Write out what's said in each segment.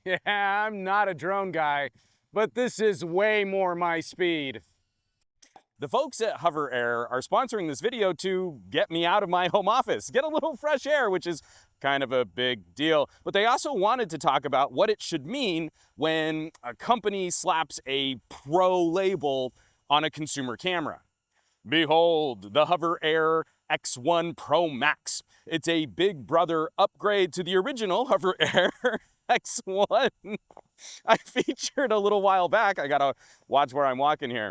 Yeah, I'm not a drone guy, but this is way more my speed. The folks at HOVERAir are sponsoring this video to get me out of my home office, get a little fresh air, which is kind of a big deal. But they also wanted to talk about what it should mean when a company slaps a pro label on a consumer camera. Behold, the HOVERAir X1 PROMAX. It's a big brother upgrade to the original HOVERAir X1 I featured a little while back. I gotta watch where I'm walking here.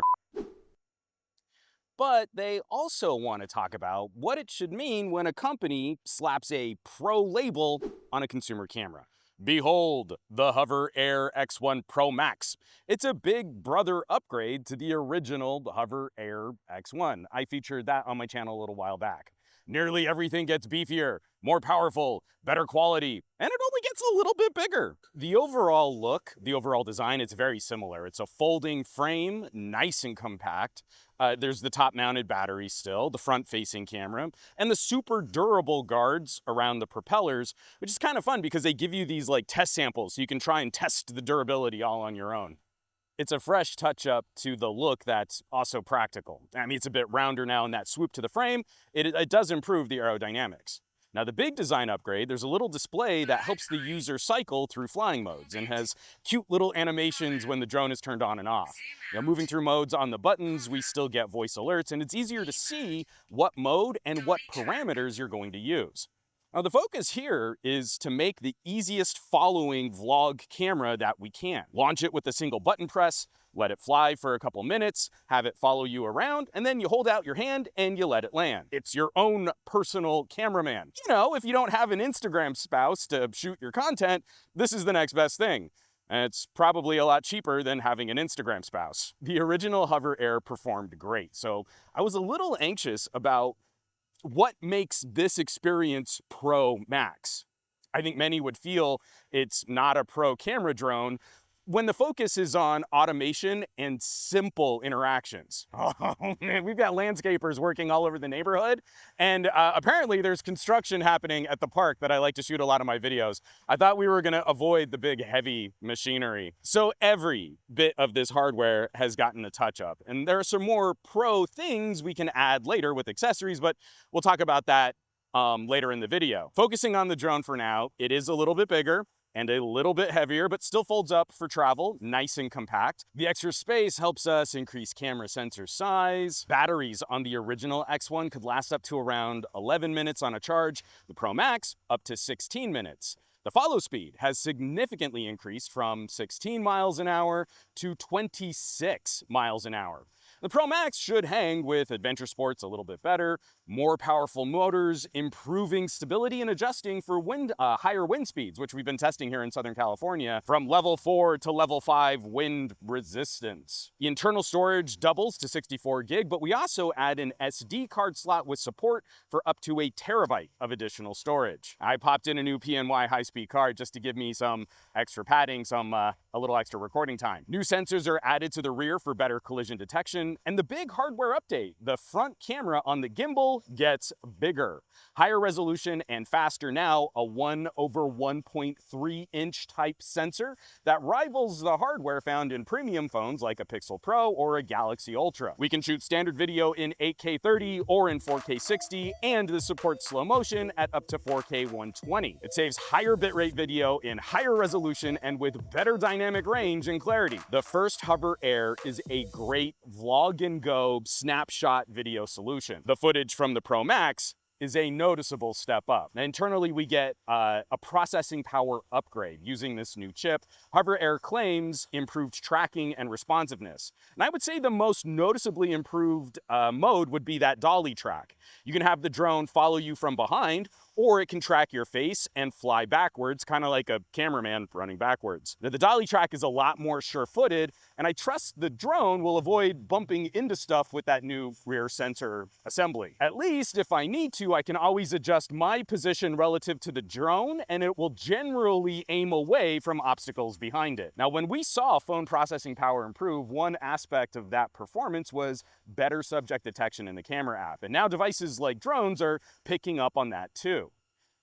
But they also want to talk about what it should mean when a company slaps a pro label on a consumer camera. Behold, the HOVERAir X1 PROMAX. It's a big brother upgrade to the original HOVERAir X1. I featured that on my channel a little while back. Nearly everything gets beefier, more powerful, better quality, and it only gets a little bit bigger. The overall look, the overall design, it's very similar. It's a folding frame, nice and compact. There's the top-mounted battery still, the front-facing camera, and the super durable guards around the propellers, which is kind of fun because they give you these like test samples so you can try and test the durability all on your own. It's a fresh touch-up to the look that's also practical. I mean, it's a bit rounder now in that swoop to the frame. It does improve the aerodynamics. Now, the big design upgrade, there's a little display that helps the user cycle through flying modes and has cute little animations when the drone is turned on and off. Moving through modes on the buttons, we still get voice alerts, and it's easier to see what mode and what parameters you're going to use. Now, the focus here is to make the easiest following vlog camera that we can. Launch it with a single button press, let it fly for a couple minutes, have it follow you around, and then you hold out your hand and you let it land. It's your own personal cameraman. If you don't have an Instagram spouse to shoot your content, this is the next best thing. And it's probably a lot cheaper than having an Instagram spouse. The original HOVERAir performed great, so I was a little anxious about what makes this experience Pro Max. I think many would feel it's not a pro camera drone when the focus is on automation and simple interactions. Oh man, we've got landscapers working all over the neighborhood, and apparently there's construction happening at the park that I like to shoot a lot of my videos. I thought we were gonna avoid the big heavy machinery. So every bit of this hardware has gotten a touch up, and there are some more pro things we can add later with accessories, but we'll talk about that later in the video. Focusing on the drone for now, it is a little bit bigger and a little bit heavier, but still folds up for travel, nice and compact. The extra space helps us increase camera sensor size. Batteries on the original X1 could last up to around 11 minutes on a charge. The Pro Max, up to 16 minutes. The follow speed has significantly increased from 16 miles an hour to 26 miles an hour. The Pro Max should hang with adventure sports a little bit better, more powerful motors, improving stability and adjusting for higher wind speeds, which we've been testing here in Southern California, from level 4 to level 5 wind resistance. The internal storage doubles to 64 gig, but we also add an SD card slot with support for up to a terabyte of additional storage. I popped in a new PNY high-speed card just to give me some extra padding, a little extra recording time. New sensors are added to the rear for better collision detection, and the big hardware update, the front camera on the gimbal gets bigger. Higher resolution and faster now, a 1/1.3 inch type sensor that rivals the hardware found in premium phones like a Pixel Pro or a Galaxy Ultra. We can shoot standard video in 8K 30 or in 4K 60, and this supports slow motion at up to 4K 120. It saves higher bitrate video in higher resolution and with better dynamic range and clarity. The first HOVERAir is a great vlog and go snapshot video solution. The footage from the Pro Max is a noticeable step up. Internally, we get a processing power upgrade using this new chip. HOVERAir claims improved tracking and responsiveness. And I would say the most noticeably improved mode would be that dolly track. You can have the drone follow you from behind, or it can track your face and fly backwards, kind of like a cameraman running backwards. Now, the dolly track is a lot more sure-footed, and I trust the drone will avoid bumping into stuff with that new rear sensor assembly. At least, if I need to, I can always adjust my position relative to the drone, and it will generally aim away from obstacles behind it. Now, when we saw phone processing power improve, one aspect of that performance was better subject detection in the camera app, and now devices like drones are picking up on that too.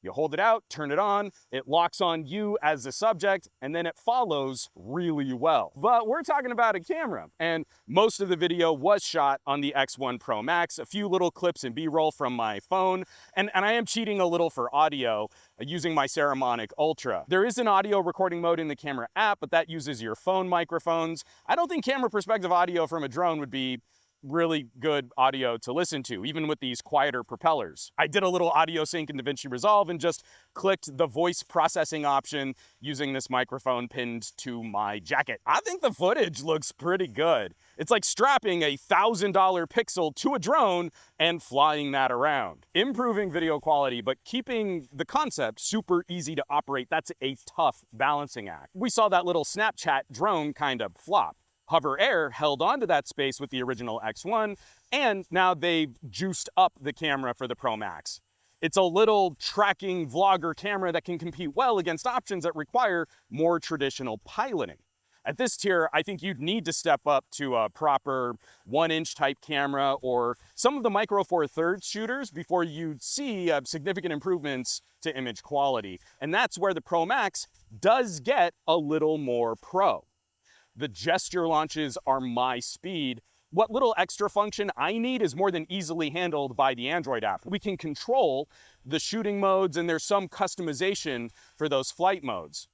You hold it out, turn it on, it locks on you as the subject, and then it follows really well. But we're talking about a camera, and most of the video was shot on the X1 Pro Max, a few little clips and B-roll from my phone, and I am cheating a little for audio using my Saramonic Ultra. There is an audio recording mode in the camera app, but that uses your phone microphones. I don't think camera perspective audio from a drone would be really good audio to listen to, even with these quieter propellers. I did a little audio sync in DaVinci Resolve and just clicked the voice processing option using this microphone pinned to my jacket. I think the footage looks pretty good. It's like strapping a $1,000 Pixel to a drone and flying that around. Improving video quality, but keeping the concept super easy to operate, that's a tough balancing act. We saw that little Snapchat drone kind of flop. HOVERAir held onto that space with the original X1, and now they've juiced up the camera for the Pro Max. It's a little tracking vlogger camera that can compete well against options that require more traditional piloting. At this tier, I think you'd need to step up to a proper 1-inch type camera or some of the Micro Four Thirds shooters before you'd see significant improvements to image quality. And that's where the Pro Max does get a little more pro. The gesture launches are my speed. What little extra function I need is more than easily handled by the Android app. We can control the shooting modes, and there's some customization for those flight modes.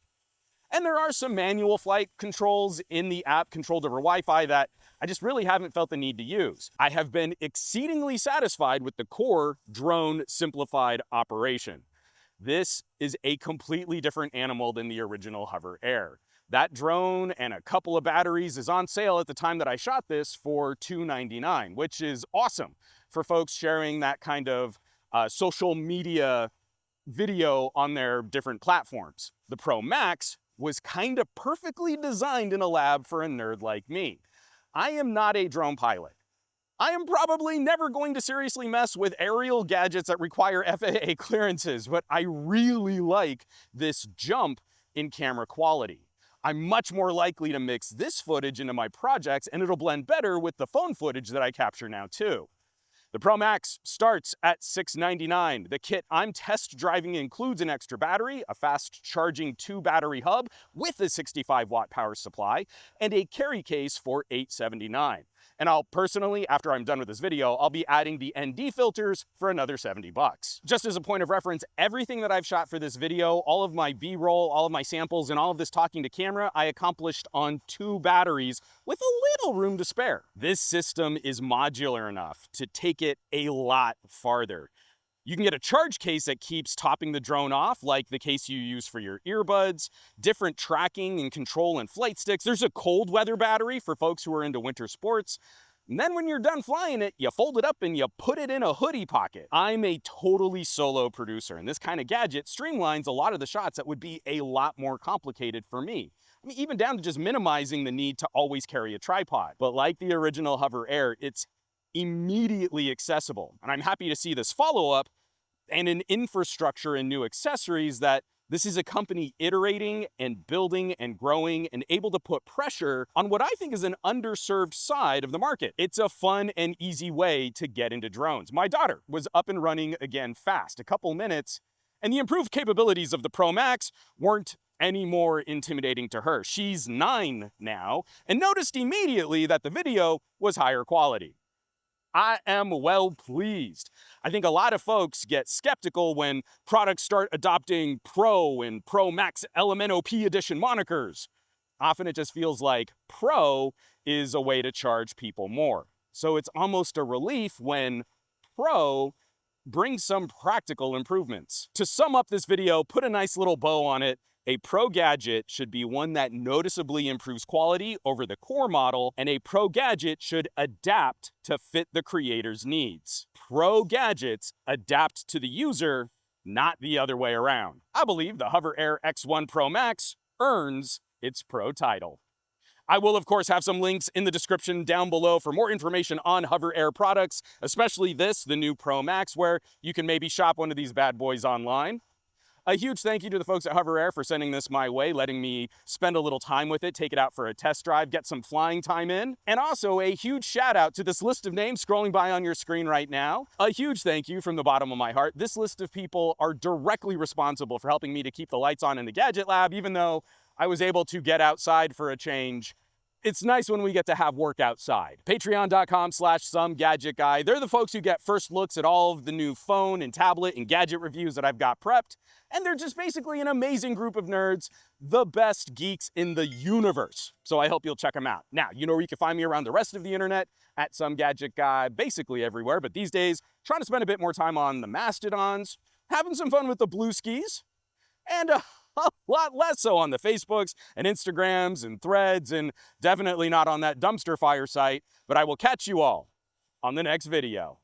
And there are some manual flight controls in the app controlled over Wi-Fi that I just really haven't felt the need to use. I have been exceedingly satisfied with the core drone simplified operation. This is a completely different animal than the original HOVERAir. That drone and a couple of batteries is on sale at the time that I shot this for $299, which is awesome for folks sharing that kind of social media video on their different platforms. The Pro Max was kind of perfectly designed in a lab for a nerd like me. I am not a drone pilot. I am probably never going to seriously mess with aerial gadgets that require FAA clearances, but I really like this jump in camera quality. I'm much more likely to mix this footage into my projects, and it'll blend better with the phone footage that I capture now too. The Pro Max starts at $699. The kit I'm test driving includes an extra battery, a fast charging 2-battery hub with a 65-watt power supply, and a carry case for $879. And I'll personally, after I'm done with this video, I'll be adding the ND filters for another $70. Just as a point of reference, everything that I've shot for this video, all of my B-roll, all of my samples, and all of this talking to camera, I accomplished on 2 batteries with a little room to spare. This system is modular enough to take it a lot farther. You can get a charge case that keeps topping the drone off, like the case you use for your earbuds, different tracking and control and flight sticks. There's a cold weather battery for folks who are into winter sports. And then when you're done flying it, you fold it up and you put it in a hoodie pocket. I'm a totally solo producer, and this kind of gadget streamlines a lot of the shots that would be a lot more complicated for me. I mean, even down to just minimizing the need to always carry a tripod. But like the original HOVERAir, it's immediately accessible. And I'm happy to see this follow-up and an infrastructure and new accessories that this is a company iterating and building and growing and able to put pressure on what I think is an underserved side of the market. It's a fun and easy way to get into drones. My daughter was up and running again fast, a couple minutes, and the improved capabilities of the Pro Max weren't any more intimidating to her. She's 9 now and noticed immediately that the video was higher quality. I am well pleased. I think a lot of folks get skeptical when products start adopting Pro and Pro Max LMNOP edition monikers. Often it just feels like Pro is a way to charge people more. So it's almost a relief when Pro brings some practical improvements. To sum up this video, put a nice little bow on it. A Pro gadget should be one that noticeably improves quality over the core model, and a Pro gadget should adapt to fit the creator's needs. Pro gadgets adapt to the user, not the other way around. I believe the HOVERAir X1 Pro Max earns its Pro title. I will, of course, have some links in the description down below for more information on HOVERAir products, especially this, the new Pro Max, where you can maybe shop one of these bad boys online. A huge thank you to the folks at HOVERAir for sending this my way, letting me spend a little time with it, take it out for a test drive, get some flying time in. And also a huge shout out to this list of names scrolling by on your screen right now. A huge thank you from the bottom of my heart. This list of people are directly responsible for helping me to keep the lights on in the Gadget Lab, even though I was able to get outside for a change. It's nice when we get to have work outside. Patreon.com/SomeGadgetGuy. They're the folks who get first looks at all of the new phone and tablet and gadget reviews that I've got prepped. And they're just basically an amazing group of nerds, the best geeks in the universe. So I hope you'll check them out. Now, you know where you can find me around the rest of the internet, at SomeGadgetGuy, basically everywhere. But these days, trying to spend a bit more time on the Mastodons, having some fun with the Blue Skis, and a lot less so on the Facebooks and Instagrams and Threads, and definitely not on that dumpster fire site. But I will catch you all on the next video.